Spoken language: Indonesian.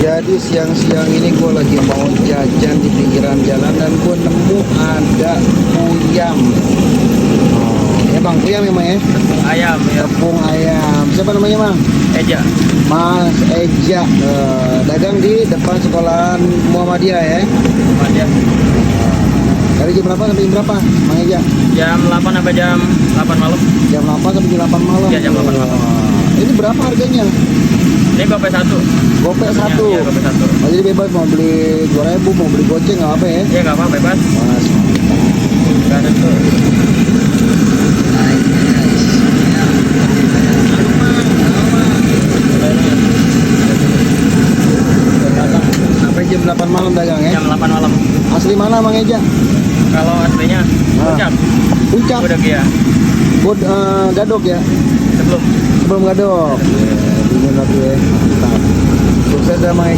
Jadi siang-siang ini gue lagi mau jajan di pinggiran jalan dan gue nemu ada uyam. Oh, ya bang, uyam emang ya? Tepung ayam ya. Tepung ayam. Siapa namanya bang? Eja. Mas Eja. Dagang di depan sekolahan Muhammadiyah ya? Aja. Dari jam berapa sampai jam berapa, Bang Eja? Jam 8 sampai jam 8 malam. Jam 8 sampai jam 8 malam. Iya, jam 8 malam. Ini berapa harganya? Ini GoPay 1. Gopay 1. Iya, GoPay 1. Oh, jadi bebas mau beli 2.000, mau beli goceng nggak apa ya? Iya, enggak apa, bebas. Mas, Enggak ada tuh. sampai jam 8 malam dagang ya? Jam 8 malam. Asli mana Bang Eja? Kalau aslinya puncak. Puncak. Udah ya. Gadok ya? Sebelum Sebelum gadok. Ini lagi ya. Mantap. Sukses ya Bang Eja.